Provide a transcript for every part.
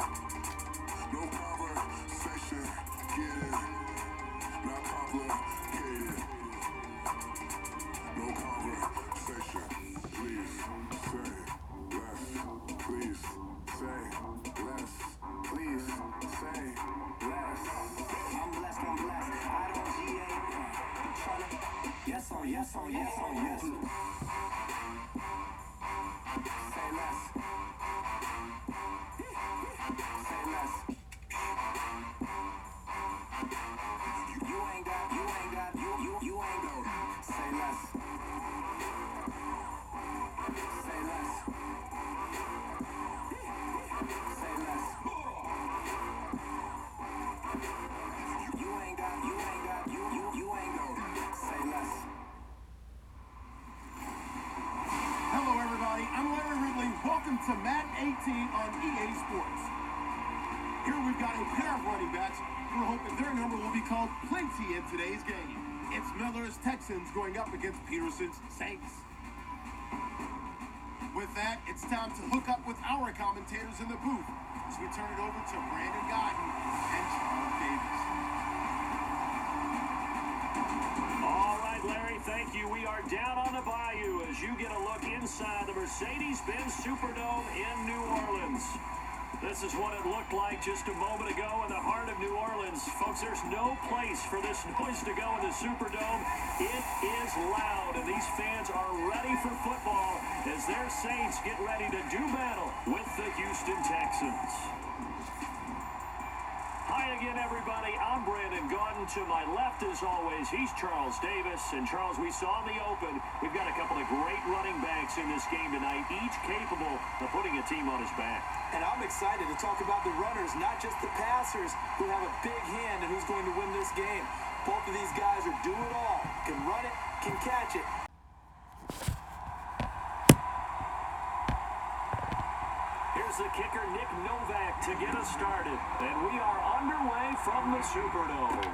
No conversation, get it, not complicated. No conversation, please say less, please say less, please say less. I'm blessed, I don't GA. Yes on yes on yes on yes. Say less. Say less. You ain't got, you ain't got. Say less. Say less. Say less. You ain't got, you ain't got. Say less. Hello, everybody. I'm Larry Ridley. Welcome to Madden 18 on EA Sports. Here we've got a pair of running backs. We're hoping their number will be called plenty in today's game. It's Miller's Texans going up against Peterson's Saints. With that, it's time to hook up with our commentators in the booth as we turn it over to Brandon Godden and Charles Davis. All right, Larry, thank you. We are down on the bayou as you get a look inside the Mercedes-Benz Superdome in New Orleans. This is what it looked like just a moment ago in the heart of New Orleans. Folks, there's no place for this noise to go in the Superdome. It is loud, and these fans are ready for football as their Saints get ready to do battle with the Houston Texans. Hi again, everybody. I'm Brandon Gaudin. To my left, as always, he's Charles Davis. And Charles, we saw in the open, we've got a couple of great running backs in this game tonight, each capable of putting a team on his back. And I'm excited to talk about the runners, not just the passers, who have a big hand and who's going to win this game. Both of these guys are do it all. Can run it, can catch it. Here's the kicker, Nick Novak, to get us started. And we are underway from the Superdome.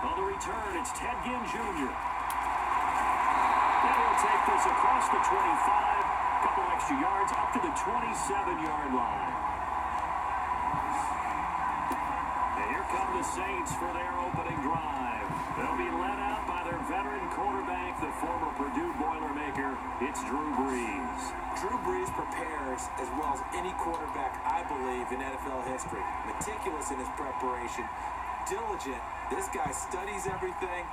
On the return, it's Ted Ginn Jr. And he'll take this across the 25, a couple extra yards up to the 27-yard line. And here come the Saints for their opening drive. They'll be led out by their veteran quarterback, the former Purdue Boilermaker. It's Drew Brees. Drew Brees prepares as well as any quarterback, I believe, in NFL history. Meticulous in his preparation, diligent. This guy studies everything,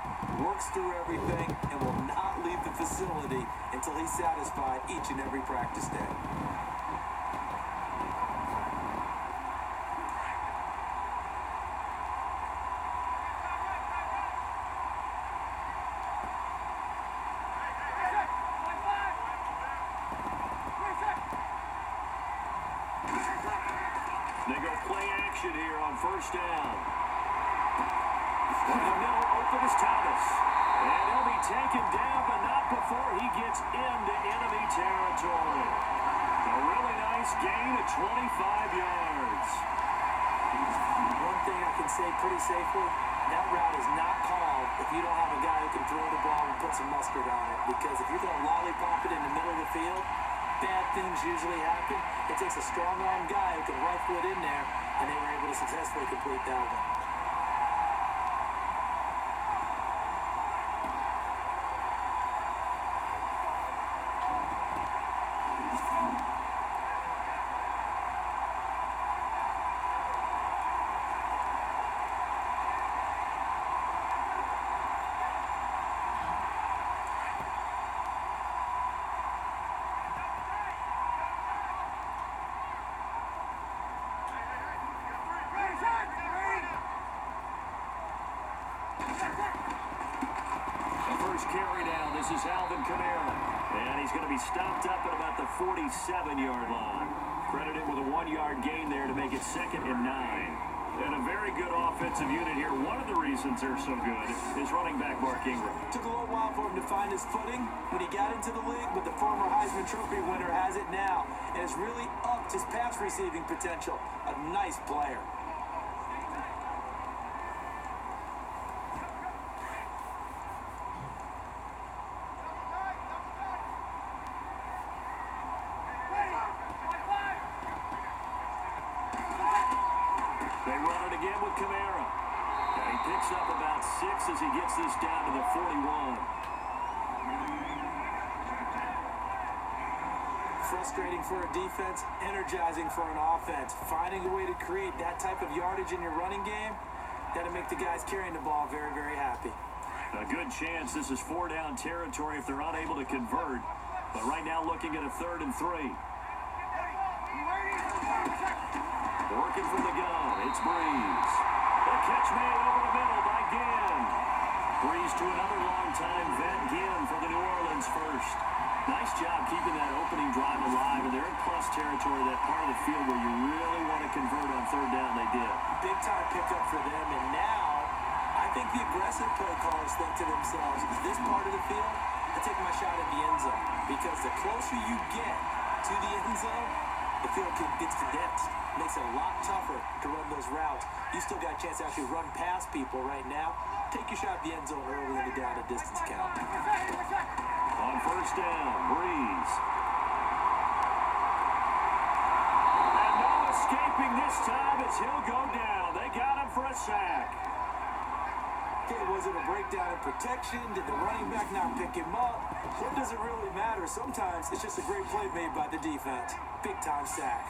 works through everything, and will not leave the facility until he's satisfied each and every practice day. They go play action here on first down. In the middle, open is Thomas. And he'll be taken down, but not before he gets into enemy territory. A really nice gain of 25 yards. One thing I can say pretty safely, that route is not called if you don't have a guy who can throw the ball and put some mustard on it. Because if you're going to lollipop it in the middle of the field, bad things usually happen. It takes a strong-arm guy who can rifle it in there, and they were able to successfully complete that one. Carry down. This is Alvin Kamara. And he's going to be stopped up at about the 47-yard line. Credited with a 1-yard gain there to make it 2nd and 9. And a very good offensive unit here. One of the reasons they're so good is running back Mark Ingram. Took a little while for him to find his footing when he got into the league, but the former Heisman Trophy winner has it now and has really upped his pass receiving potential. A nice player. again with Kamara. And he picks up about 6 as he gets this down to the 41. Frustrating for a defense, energizing for an offense. Finding a way to create that type of yardage in your running game, that'll make the guys carrying the ball very, very happy. A good chance this is 4-down territory if they're unable to convert. But right now looking at a 3rd and 3. Working from the gun, it's Breeze. The catch made over the middle by Ginn. Breeze to another long-time vet, Ginn for the New Orleans first. Nice job keeping that opening drive alive, and they're in plus territory, that part of the field where you really want to convert on 3rd down. They did. Big time pickup for them, and now I think the aggressive play callers think to themselves, this part of the field, I take my shot at the end zone, because the closer you get to the end zone, the field gets condensed. Makes it a lot tougher to run those routes. You still got a chance to actually run past people right now. Take your shot at the end zone early in the down and distance count. On 1st down, Breeze. And no escaping this time as he'll go down. They got him for a sack. Okay, was it a breakdown in protection? Did the running back not pick him up? What does it really matter? Sometimes it's just a great play made by the defense. Big time sack.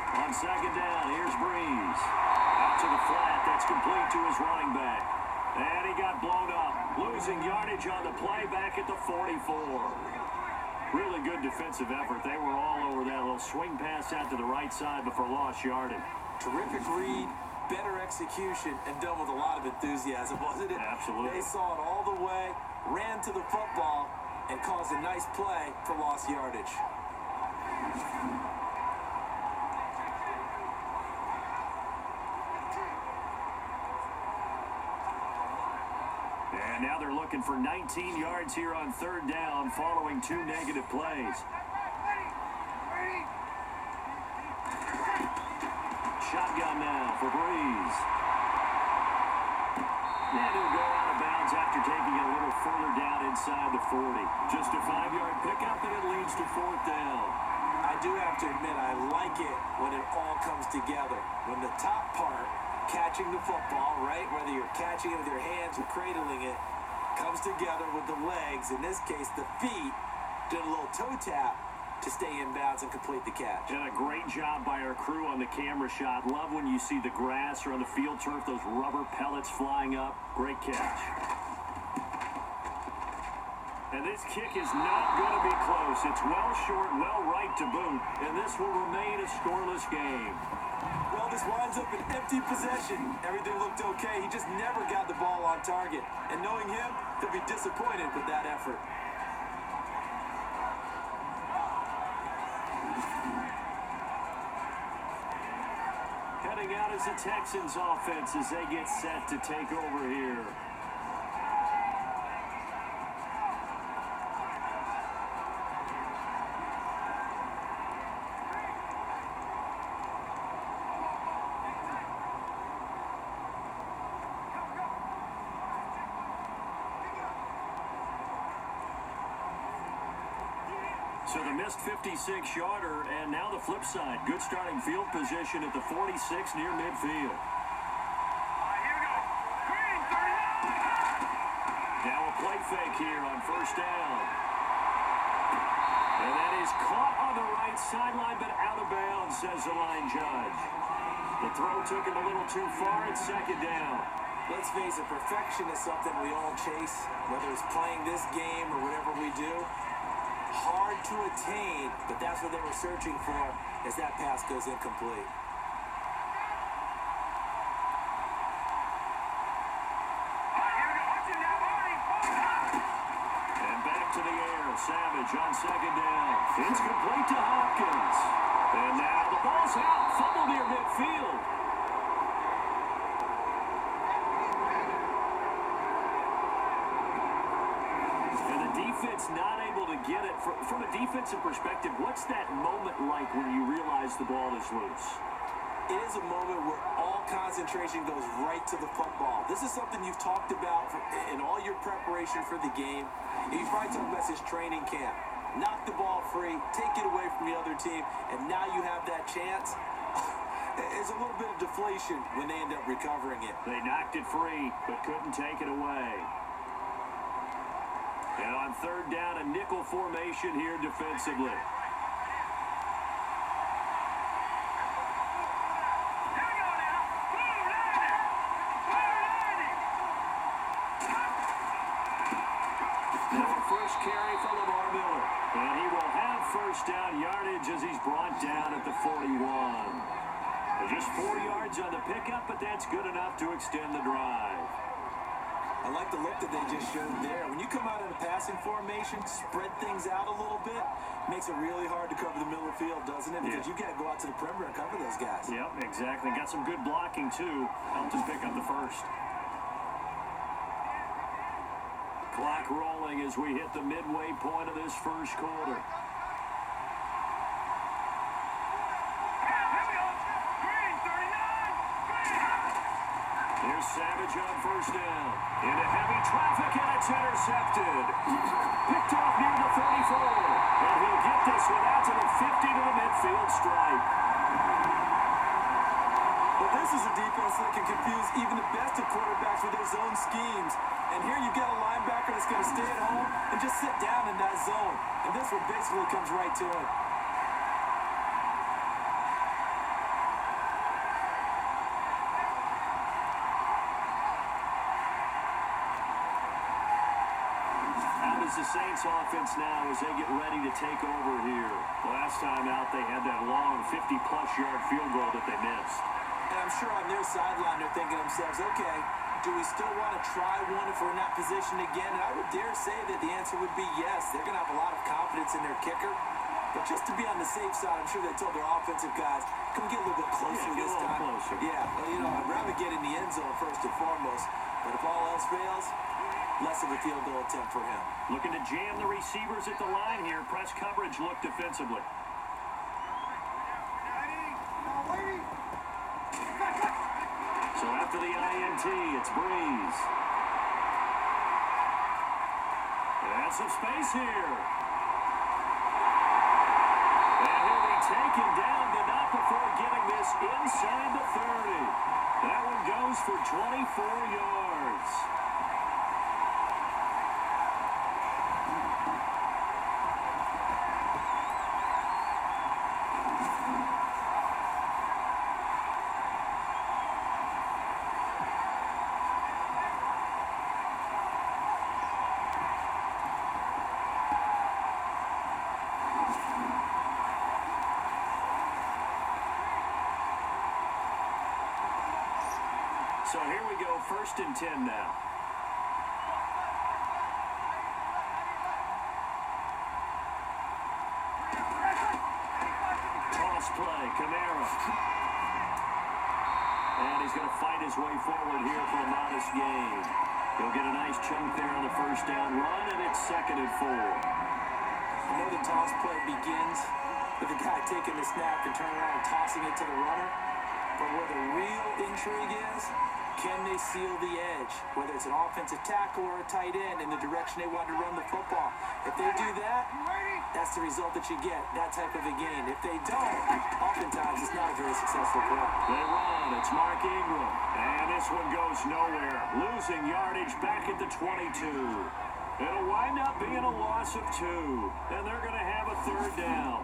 On 2nd down, here's Breeze. Out to the flat, that's complete to his running back. And he got blown up. Losing yardage on the play back at the 44. Really good defensive effort. They were all over that little swing pass out to the right side before lost yardage. Terrific read, better execution, and done with a lot of enthusiasm, wasn't it? Absolutely. They saw it all the way, ran to the football, and caused a nice play for lost yardage. And now they're looking for 19 yards here on 3rd down following 2 negative plays. Shotgun now for Breeze. And he'll go out of bounds after taking it a little further down inside the 40. Just a 5-yard pickup, and it leads to 4th down. I do have to admit, I like it when it all comes together. When the top part, catching the football, right, whether you're catching it with your hands or cradling it, comes together with the legs, in this case the feet, did a little toe tap to stay in bounds and complete the catch. And a great job by our crew on the camera shot. Love when you see the grass or on the field turf, those rubber pellets flying up. Great catch. And this kick is not going to be close. It's well short, well right to boot, and this will remain a scoreless game. Well, this winds up an empty possession. Everything looked okay. He just never got the ball on target. And knowing him, he'll be disappointed with that effort. Heading out as the Texans offense as they get set to take over here. So the missed 56-yarder, and now the flip side. Good starting field position at the 46 near midfield. Now a play fake here on 1st down. And that is caught on the right sideline, but out of bounds, says the line judge. The throw took him a little too far at 2nd down. Let's face it, perfection is something we all chase, whether it's playing this game or whatever we do. Hard to attain, but that's what they were searching for as that pass goes incomplete. And back to the air. Savage on 2nd down. It's complete to Hopkins. And now the ball's out. Fumble near midfield. And the defense not able to get it. From a defensive perspective, what's that moment like when you realize the ball is loose? It is a moment where all concentration goes right to the football. This is something you've talked about in all your preparation for the game. You've probably talked about this training camp. Knock the ball free, take it away from the other team, and now you have that chance. It's a little bit of deflation when they end up recovering it. They knocked it free, but couldn't take it away. And on third down, a nickel formation here defensively. First carry for Lamar Miller. And he will have first down yardage as he's brought down at the 41. Just 4 yards on the pickup, but that's good enough to extend the drive. I like the look that they just showed there. When you come out in a passing formation, spread things out a little bit, makes it really hard to cover the middle of the field, doesn't it? Because you got to go out to the perimeter and cover those guys. Yep, exactly. Got some good blocking, too. Helped him pick up the first. Clock rolling as we hit the midway point of this first quarter. Here's Savage on first down. Into heavy traffic, and it's intercepted. Picked off near the 34. And he'll get this one out to the 50 to the midfield stripe. Well, this is a defense that can confuse even the best of quarterbacks with their zone schemes. And here you've got a linebacker that's going to stay at home and just sit down in that zone. And this one basically comes right to him. How is the Saints offense now as they get ready to take over here? Last time out, they had that long 50-plus yard field goal that they missed. And I'm sure on their sideline they're thinking to themselves, okay, do we still want to try one if we're in that position again? And I would dare say that the answer would be yes. They're going to have a lot of confidence in their kicker. But just to be on the safe side, I'm sure they told their offensive guys, can we get a little bit closer this time? Closer. Yeah, well, I'd rather get in the end zone first and foremost. But if all else fails, less of a field goal attempt for him. Looking to jam the receivers at the line here. Press coverage look defensively. So after the INT, it's Breeze. And some space here. And he'll be taken down, but not before getting this inside the 30. That one goes for 24 yards. So here we go, 1st and 10 now. Toss play, Kamara. And he's going to fight his way forward here for a modest gain. He'll get a nice chunk there on the first down run, and it's 2nd and 4. I know the toss play begins with the guy taking the snap and turning around and tossing it to the runner. But where the real intrigue is, can they seal the edge? Whether it's an offensive tackle or a tight end in the direction they want to run the football. If they do that, that's the result that you get, that type of a gain. If they don't, oftentimes it's not a very successful play. They run. It's Mark Ingram. And this one goes nowhere. Losing yardage back at the 22. It'll wind up being a loss of 2. And they're going to have a 3rd down.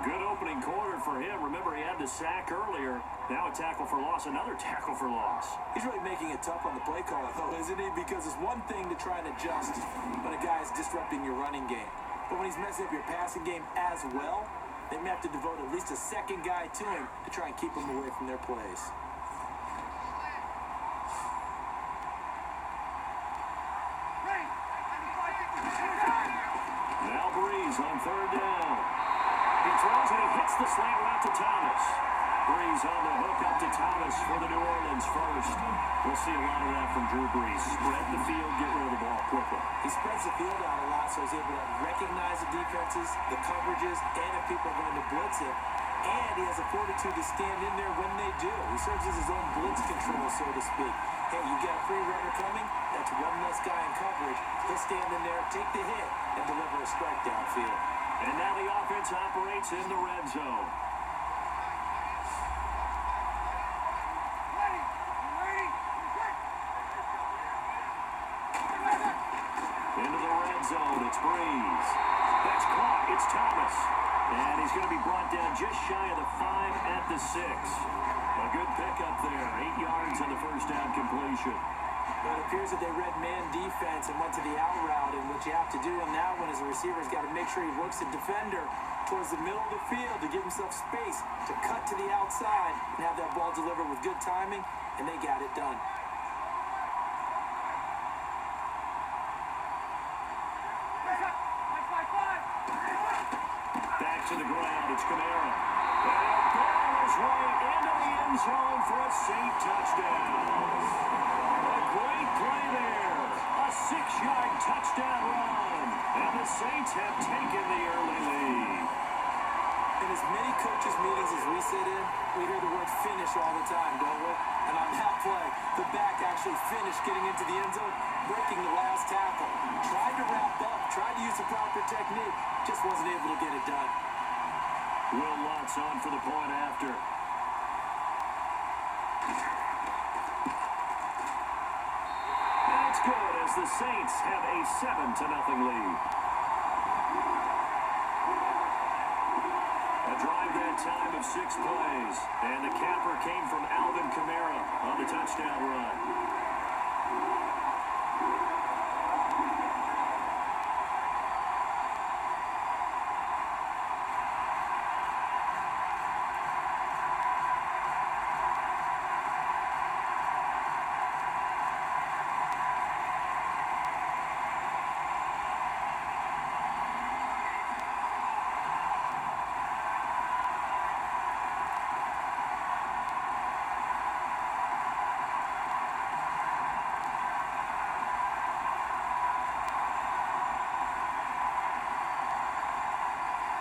Good opening quarter for him. Remember, he had the sack earlier. Now a tackle for loss, another tackle for loss. He's really making it tough on the play caller, though, isn't he? Because it's one thing to try and adjust when a guy is disrupting your running game. But when he's messing up your passing game as well, they may have to devote at least a second guy to him to try and keep him away from their plays. Now Breeze on 3rd down. He throws and he hits the slant route to Thomas. Brees on the hook up to Thomas for the New Orleans first. We'll see a lot of that from Drew Brees. Spread the field, get rid of the ball quickly. He spreads the field out a lot, so he's able to recognize the defenses, the coverages, and if people are going to blitz him. And he has a fortitude to stand in there when they do. He serves as his own blitz control, so to speak. Hey, you got a free runner coming? That's one less guy in coverage. He'll stand in there, take the hit, and deliver a strike downfield. And now the offense operates in the red zone. Into the red zone, it's Brees. That's caught, it's Thomas. And he's going to be brought down just shy of the 5 at the 6. A good pickup there, 8 yards on the first down completion. Well, it appears that they read man defense and went to the out route, and what you have to do on that one is the receiver's got to make sure he works the defender towards the middle of the field to give himself space to cut to the outside and have that ball delivered with good timing, and they got it done. Back to the ground, it's Kamara. And ball is right into the end zone for a Saint touchdown. A great play there. A 6-yard touchdown run. And the Saints have taken the early lead. In as many coaches' meetings as we sit in, we hear the word finish all the time, don't we? And on that play, the back actually finished getting into the end zone, breaking the last tackle. Tried to wrap up, tried to use the proper technique, just wasn't able to get it done. Will Lutz on for the point after. That's good as the Saints have a 7-0 lead. A drive that time of 6 plays. And the capper came from Alvin Kamara on the touchdown run.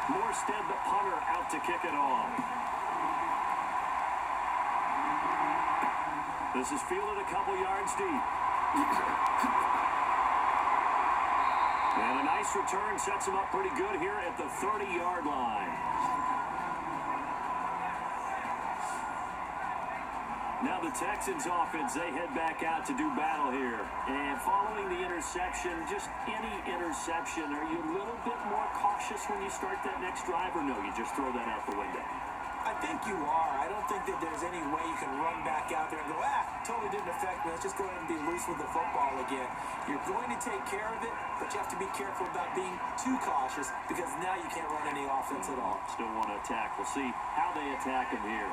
Morstead, the punter, out to kick it off. This is fielded a couple yards deep. And a nice return sets him up pretty good here at the 30-yard line. Now the Texans offense, they head back out to do battle here. And following the interception, just any interception, are you a little bit more cautious when you start that next drive, or no, you just throw that out the window? I think you are. I don't think that there's any way you can run back out there and go, totally didn't affect me. Let's just go ahead and be loose with the football again. You're going to take care of it, but you have to be careful about being too cautious because now you can't run any offense at all. Still want to attack. We'll see how they attack him here.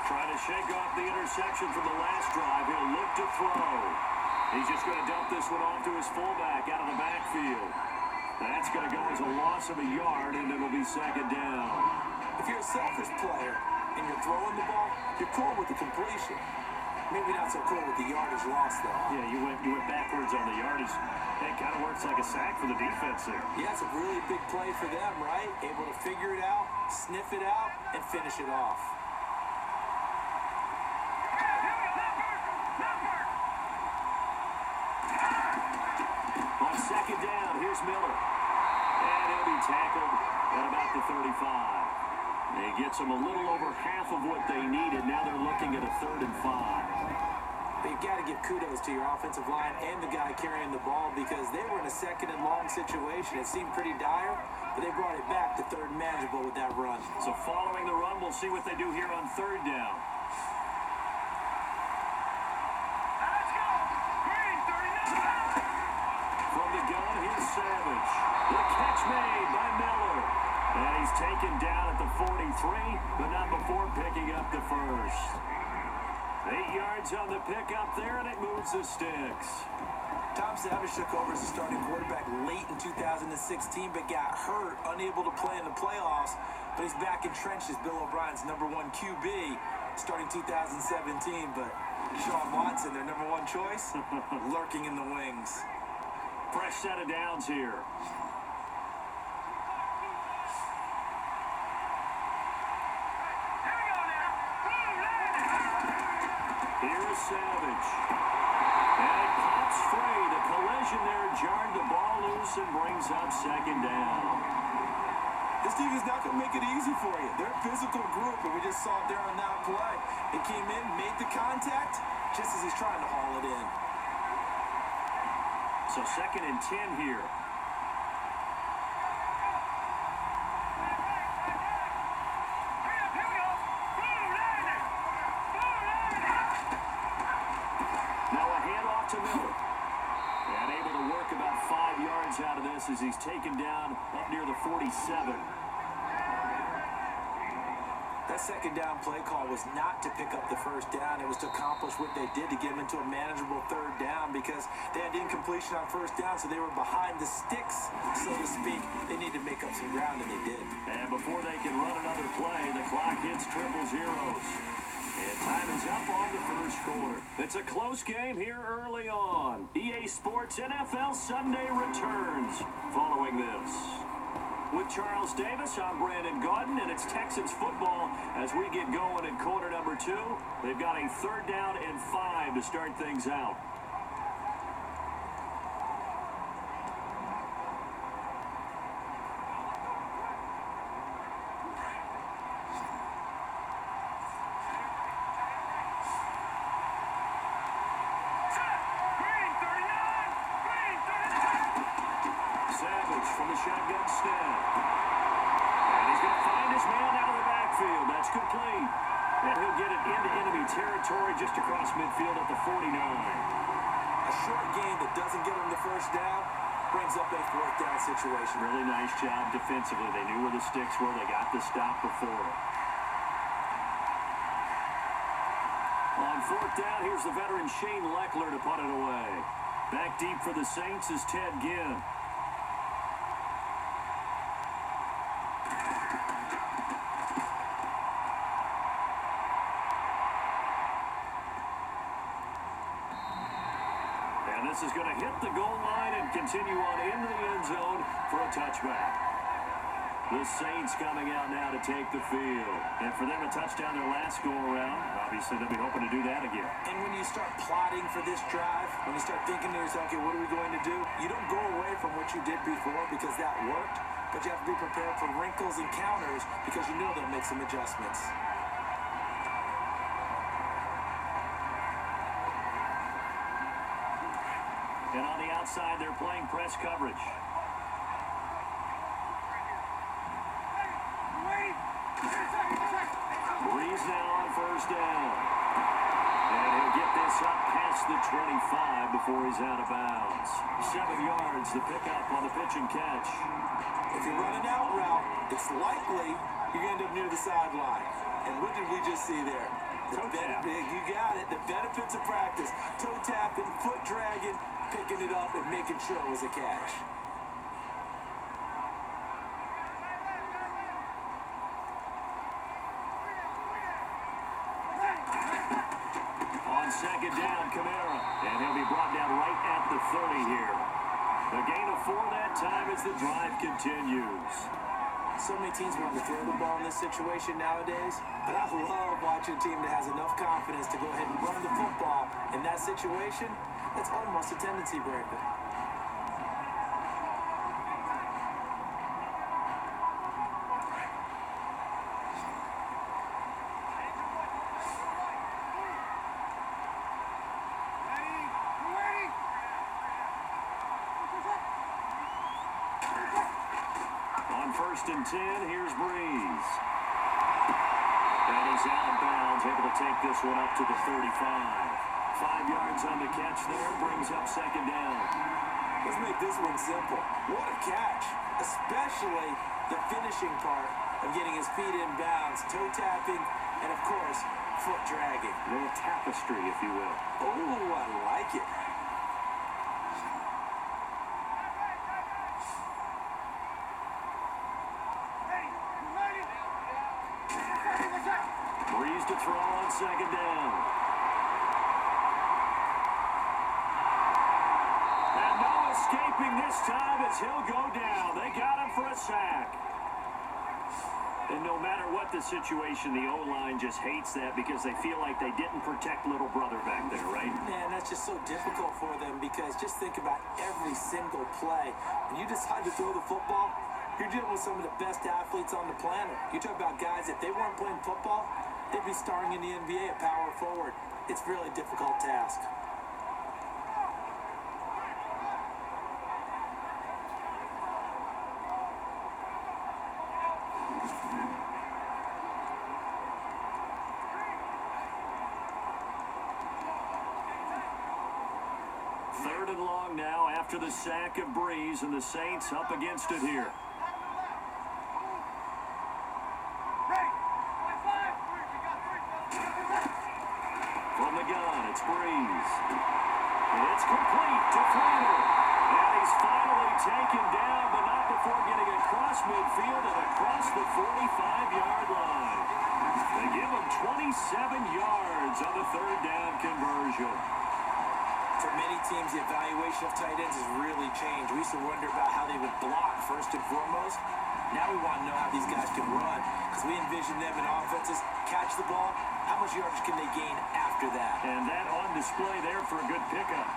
Trying to shake off the interception from the last drive. He'll look to throw. He's just going to dump this one off to his fullback out of the backfield. That's going to go as a loss of a yard, and it'll be second down. If you're a selfish player and you're throwing the ball, you're cool with the completion. Maybe not so cool with the yardage loss, though. Yeah, you went backwards on the yardage. It kind of works like a sack for the defense there. Yeah, it's a really big play for them, right? Able to figure it out, sniff it out, and finish it off. On second down, here's Miller. And he'll be tackled at about the 35. He gets them a little over half of what they needed. Now they're looking at a 3rd and 5. But you got to give kudos to your offensive line and the guy carrying the ball because they were in a 2nd and long situation. It seemed pretty dire, but they brought it back to 3rd and manageable with that run. So following the run, we'll see what they do here on 3rd down. From the gun, here's Savage. The catch made by Miller. And he's taken down at the 43, but not before picking up the first. 8 yards on the pickup there, and it moves the sticks. Tom Savage took over as a starting quarterback late in 2016, but got hurt, unable to play in the playoffs. But he's back entrenched as Bill O'Brien's #1 QB starting 2017. But Sean Watson, their #1 choice, lurking in the wings. Fresh set of downs here. Here's Savage. And it pops free. The collision there jarred the ball loose and brings up second down. This team is not going to make it easy for you. They're a physical group, and we just saw it there on that play. It came in, made the contact, just as he's trying to haul it in. So 2nd and 10 here. Now a handoff to Miller. And able to work about 5 yards out of this as he's taken down up near the 47. That second down play call was not to pick up the first down. It was to accomplish what they did to get them into a manageable 3rd down because they had incompletion on 1st down, so they were behind the sticks, so to speak. They needed to make up some ground, and they did. And before they can run another play, the clock hits triple zeros. And time is up on the first quarter. It's a close game here early on. EA Sports NFL Sunday returns following this. With Charles Davis, I'm Brandon Gaudin, and it's Texans football as we get going in quarter number 2. They've got a 3rd down and 5 to start things out. Savage from the shotgun snap. And he's going to find his man out of the backfield. That's complete. And he'll get it into enemy territory just across midfield at the 49. A short gain that doesn't get him the first down brings up a 4th down situation. Really nice job defensively. They knew where the sticks were. They got the stop before. On 4th down, here's the veteran Shane Leckler to punt it away. Back deep for the Saints is Ted Ginn. And this is going to hit the goal line and continue on into the end zone for a touchback. The Saints coming out now to take the field. And for them to touchdown their last go-around, obviously they'll be hoping to do that again. And when you start plotting for this drive, when you start thinking to yourself, okay, what are we going to do? You don't go away from what you did before because that worked, but you have to be prepared for wrinkles and counters because you know they'll make some adjustments. And on the outside, they're playing press coverage. Breeze now on 1st down. And he'll get this up past the 25 before he's out of bounds. 7 yards, the pickup on the pitch and catch. If you run an out route, it's likely you're going to end up near the sideline. And what did we just see there? Toe tap. You got it. The benefits of practice. Toe tapping, foot dragging, picking it up, and making sure it was a catch. On 2nd down, Kamara. And he'll be brought down right at the 30 here. The gain of 4 that time as the drive continues. So many teams want to throw the ball in this situation nowadays, but I love watching a team that has enough confidence to go ahead and run the football. In that situation, that's almost a tendency breaker. On 1st and 10, here's Breeze. And he's out of bounds, able to take this one up to the 35. 5 yards on the catch there, brings up 2nd down. Let's make this one simple. What a catch, especially the finishing part of getting his feet in bounds, toe tapping, and of course, foot dragging. A little tapestry, if you will. Oh, I like it. to throw on second down. And no escaping this time as he'll go down. They got him for a sack. And no matter what the situation, the O-line just hates that because they feel like they didn't protect little brother back there, right? Man, that's just so difficult for them because just think about every single play. When you decide to throw the football, you're dealing with some of the best athletes on the planet. You talk about guys, if they weren't playing football, they'd be starring in the NBA at power forward. It's really a difficult task. Third and long now after the sack of Breeze, and the Saints up against it here. From the gun, it's Breeze. It's complete to Flanner. And he's finally taken down, but not before getting across midfield and across the 45-yard line. They give him 27 yards on the third down conversion. For many teams, the evaluation of tight ends has really changed. We used to wonder about how they would block first and foremost. Now we want to know how these guys can run because we envision them in offenses catch the ball. How much yardage can they gain after that? And that on display there for a good pickup.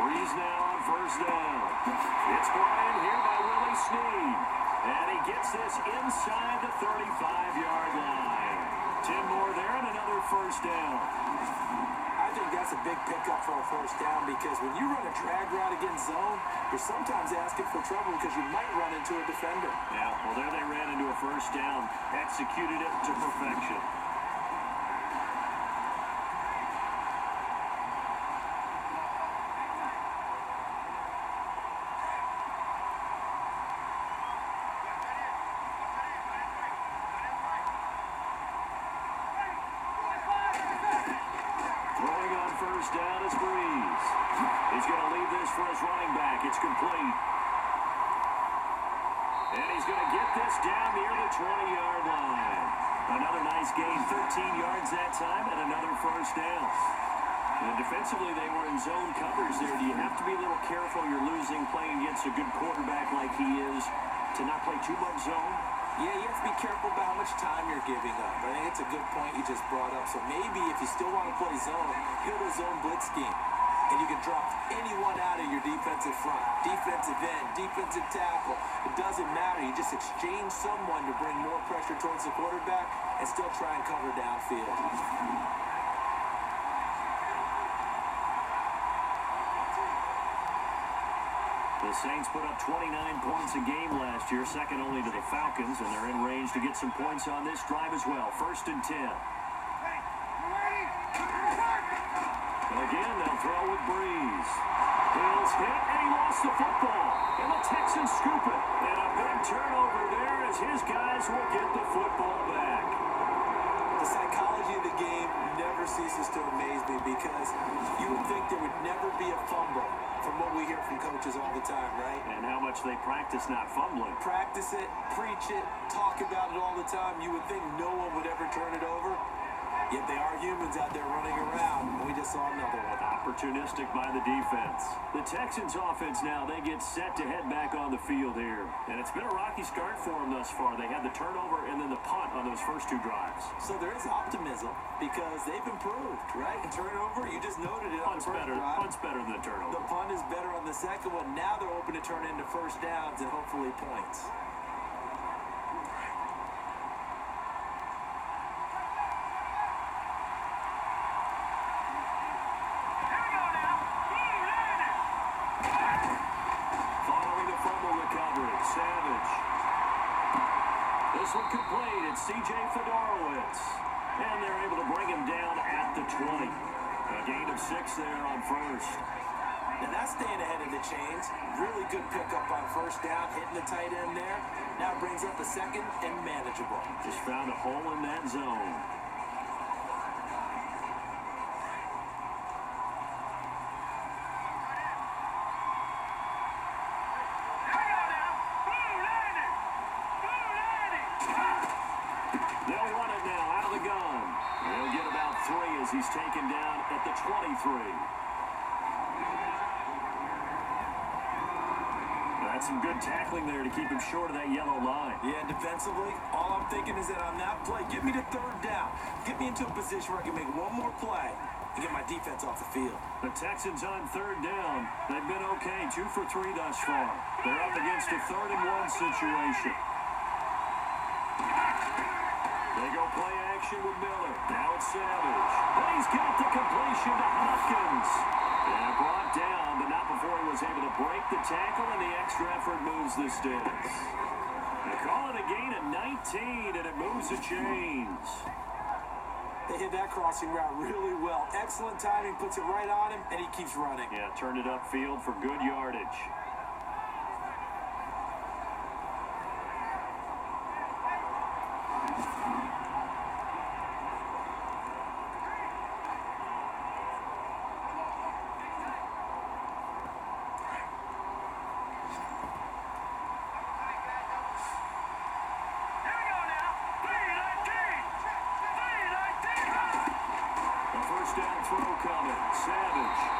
Breeze now on first down. It's brought in here by Willie Snead. And he gets this inside the 35-yard line. 10 more there and another first down. I think that's a big pickup for a first down because when you run a drag route against zone, you're sometimes asking for trouble because you might run into a defender. Yeah, well, there they ran into a first down. Executed it to perfection. Throwing on first down is Breeze. He's going to leave this for his running back. It's complete. And he's going to get this down near the 20-yard line. Another nice gain, 13 yards that time, and another first down. And defensively, they were in zone coverage there. Do you have to be a little careful? You're losing playing against a good quarterback like he is to not play too much zone? Yeah, you have to be careful about how much time you're giving up. I think it's a good point you just brought up. So maybe if you still want to play zone, go to a zone blitz scheme. And you can drop anyone out of your defensive front, defensive end, defensive tackle. It doesn't matter. You just exchange someone to bring more pressure towards the quarterback and still try and cover downfield. The Saints put up 29 points a game last year, second only to the Falcons, and they're in range to get some points on this drive as well. First and 10. Again, they'll throw with Breeze. Hill's hit, and he lost the football. And the Texans scoop it. And a big turnover there as his guys will get the football back. The psychology of the game never ceases to amaze me because you would think there would never be a fumble from what we hear from coaches all the time, right? And how much they practice not fumbling. Practice it, preach it, talk about it all the time. You would think no one would ever turn it over. Yet they are humans out there running around, and we just saw another one. Opportunistic by the defense. The Texans offense now, they get set to head back on the field here. And it's been a rocky start for them thus far. They had the turnover and then the punt on those first two drives. So there is optimism because they've improved, right? And turnover, you just noted it on the Punt's first better. drive. Punt's better than the turnover. The punt is better on the second one. Now they're open to turn into first downs and hopefully points. This one complete. It's C.J. Fedorowicz. And they're able to bring him down at the 20. A gain of 6 there on first. Now that's staying ahead of the chains. Really good pickup on first down, hitting the tight end there. Now brings up a second and manageable. Just found a hole in that zone. They'll run it now out of the gun. They'll get about 3 as he's taken down at the 23. That's some good tackling there to keep him short of that yellow line. Yeah, defensively, all I'm thinking is that on that play, get me to third down. Get me into a position where I can make one more play and get my defense off the field. The Texans on third down. They've been okay, 2 for 3 thus far. They're up against a 3rd-and-1 situation. They go play action with Miller. Now it's Savage. But he's got the completion to Hopkins. And brought down, but not before he was able to break the tackle, and the extra effort moves the sticks. They call it a gain of 19, and it moves the chains. They hit that crossing route really well. Excellent timing, puts it right on him, and he keeps running. Yeah, turned it upfield for good yardage.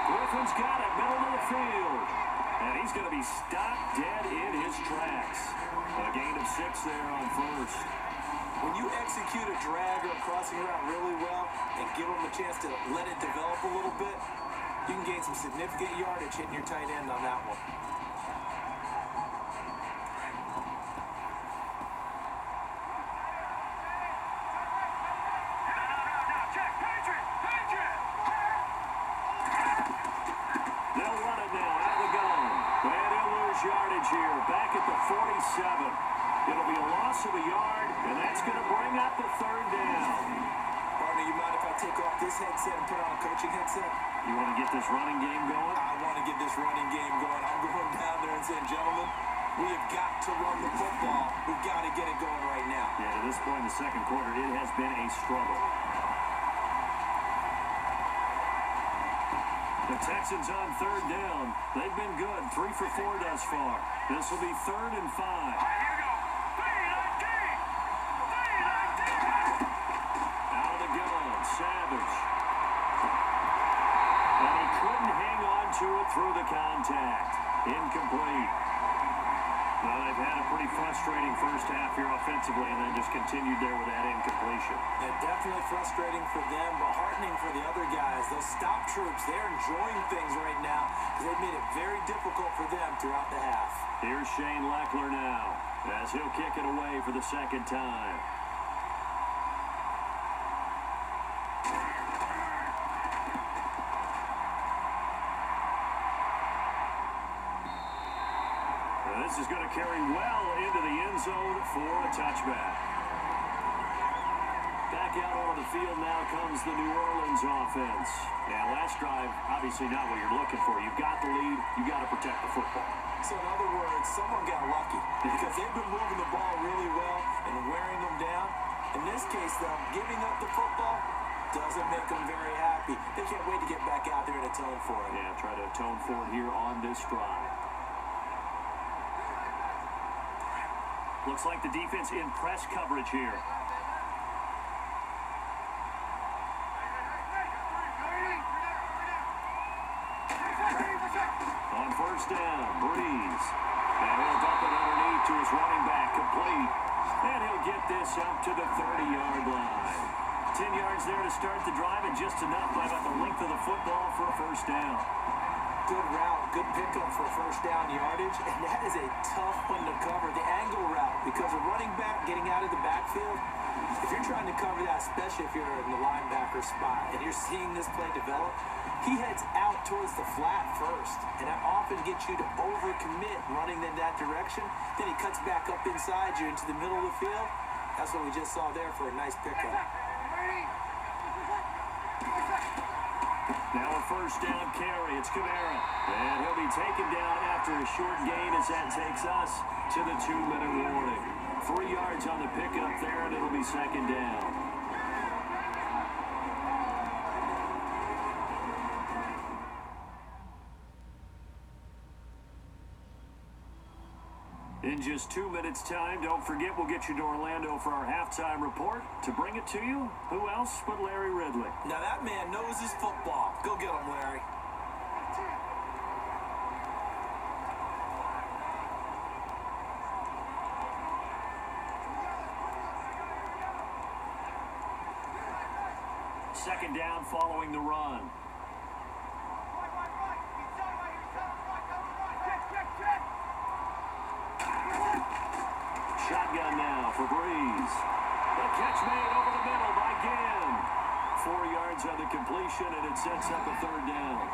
Griffin's got it, middle of the field. And he's going to be stopped dead in his tracks. A gain of 6 there on first. When you execute a drag or a crossing route really well and give them a chance to let it develop a little bit, you can gain some significant yardage hitting your tight end on that one. Yardage here, back at the 47. It'll be a loss of a yard, and that's going to bring up the 3rd down. Partner, you mind if I take off this headset and put on a coaching headset? You want to get this running game going? I want to get this running game going. I'm going down there and saying, gentlemen, we have got to run the football. We've got to get it going right now. Yeah, to this point in the second quarter, it has been a struggle. The Texans on 3rd down. They've been good. 3 for 4 thus far. This will be 3rd and 5. Out of the gun, Savage. And he couldn't hang on to it through the contact. Incomplete. Well, they've had a pretty frustrating first half here offensively and then just continued there with that incompletion. Yeah, definitely frustrating for them, but heartening for the other guys. Those stop troops, they're enjoying things right now because they've made it very difficult for them throughout the half. Here's Shane Leckler now as he'll kick it away for the 2nd time. This is going to carry well into the end zone for a touchback. Back out on the field now comes the New Orleans offense. Now, last drive, obviously not what you're looking for. You've got the lead. You've got to protect the football. So, in other words, someone got lucky because they've been moving the ball really well and wearing them down. In this case, though, giving up the football doesn't make them very happy. They can't wait to get back out there and atone for it. Yeah, try to atone for it here on this drive. Looks like the defense in press coverage here. On first down, Breeze. And he'll dump it underneath to his running back, complete. And he'll get this up to the 30-yard line. 10 yards there to start the drive, and just enough by about the length of the football for a first down. Good route, good pickup for first down yardage, and that is a tough one to cover, the angle route, because a running back getting out of the backfield, if you're trying to cover that, especially if you're in the linebacker spot, and you're seeing this play develop, he heads out towards the flat first, and that often gets you to overcommit running in that direction. Then he cuts back up inside you into the middle of the field. That's what we just saw there for a nice pickup. Now a first down carry. It's Kamara. And he'll be taken down after a short gain as that takes us to the 2-minute warning. 3 yards on the pickup there, and it'll be second down. In just 2 minutes' time, don't forget we'll get you to Orlando for our halftime report. To bring it to you, who else but Larry Ridley? Now that man knows his football. Go get him, Larry. Second down following the run. Shotgun now for Breeze. The catch made over the middle by Ginn. 4 yards on the completion, and it sets up a third down.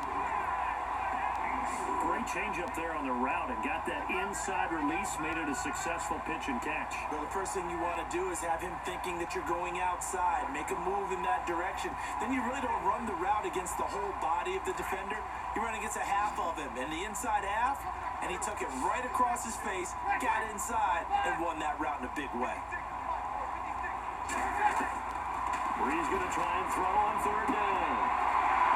Great change up there on the route and got that inside release, made it a successful pitch and catch. Well, the first thing you want to do is have him thinking that you're going outside, make a move in that direction. Then you really don't run the route against the whole body of the defender. You run against a half of him, and the inside half, and he took it right across his face, got inside, and won that route in a big way. Breeze going to try and throw on third down.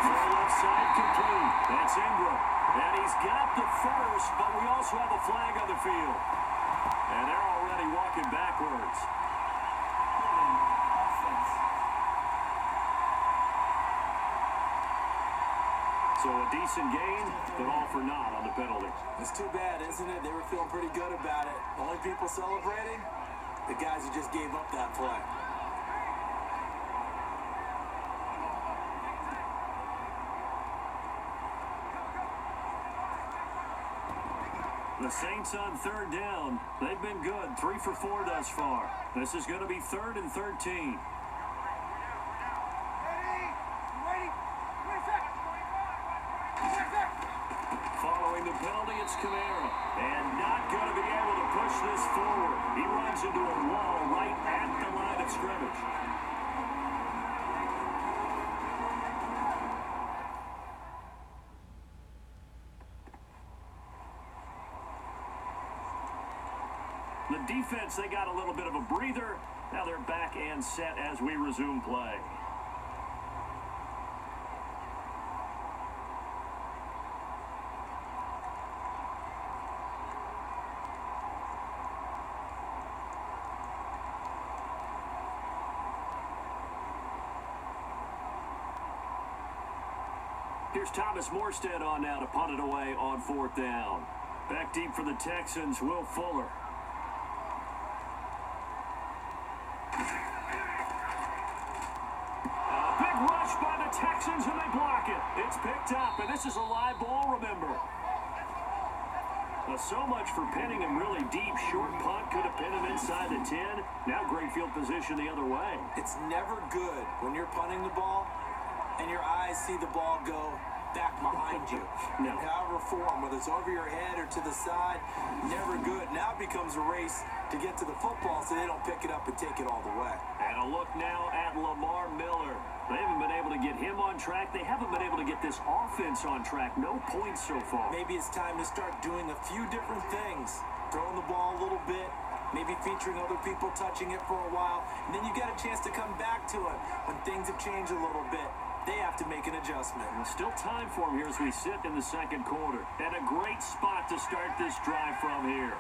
Throw left side complete. That's Ingram. And he's got the first, but we also have a flag on the field. And they're already walking backwards. So a decent gain, but all for naught on the penalty. It's too bad, isn't it? They were feeling pretty good about it. Only people celebrating? The guys who just gave up that play. The Saints on third down. They've been good. 3 for 4 thus far. This is going to be 3rd and 13. Following the penalty, it's Kamara. And not going to be able to push this forward. He runs into a wall right at the line of scrimmage. The defense, they got a little bit of a breather. Now they're back and set as we resume play. Here's Thomas Morstead on now to punt it away on 4th down. Back deep for the Texans, Will Fuller. By the Texans, and they block it. It's picked up, and this is a live ball, remember. So much for pinning him really deep. Short punt could have pinned him inside the 10. Now great field position the other way. It's never good when you're punting the ball and your eyes see the ball go back behind you. No. However form, whether it's over your head or to the side, never good. Now it becomes a race to get to the football so they don't pick it up and take it all the way. And a look now at Lamar Miller. They haven't been able to get him on track. They haven't been able to get this offense on track. No points so far. Maybe it's time to start doing a few different things. Throwing the ball a little bit, maybe featuring other people touching it for a while, and then you get a chance to come back to it when things have changed a little bit. They have to make an adjustment. There's still time for him here as we sit in the second quarter. And a great spot to start this drive from here.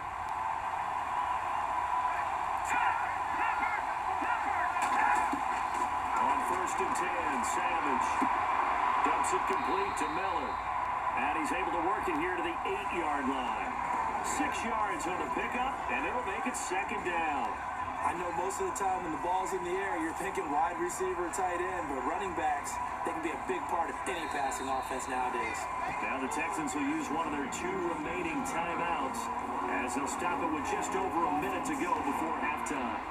On 1st and 10, Savage dumps it complete to Miller. And he's able to work it here to the 8-yard line. 6 yards on the pickup, and it'll make it second down. I know most of the time when the ball's in the air, you're thinking wide receiver, tight end, but running backs, they can be a big part of any passing offense nowadays. Now the Texans will use one of their 2 remaining timeouts as they'll stop it with just over a minute to go before halftime.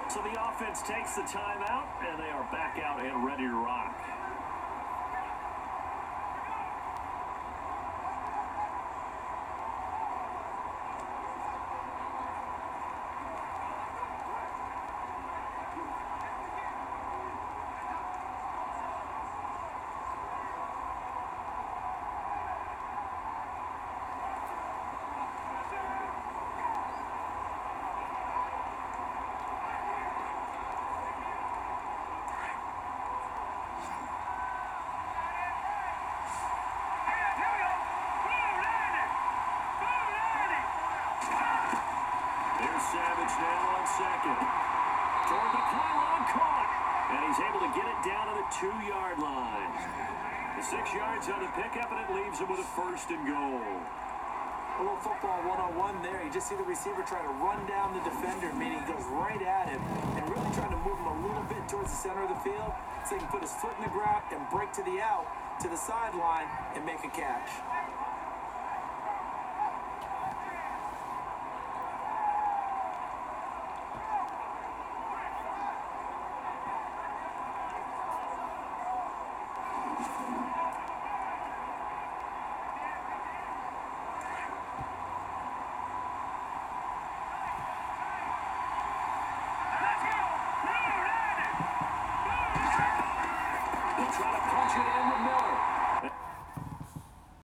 So the offense takes the timeout, and they are back out and ready to rock. Savage now on second. Toward the pylon, caught. And he's able to get it down to the 2-yard line. The 6 yards on the pickup, and it leaves him with a first and goal. A little football 101 there. You just see the receiver try to run down the defender, meaning he goes right at him and really trying to move him a little bit towards the center of the field so he can put his foot in the ground and break to the out, to the sideline, and make a catch.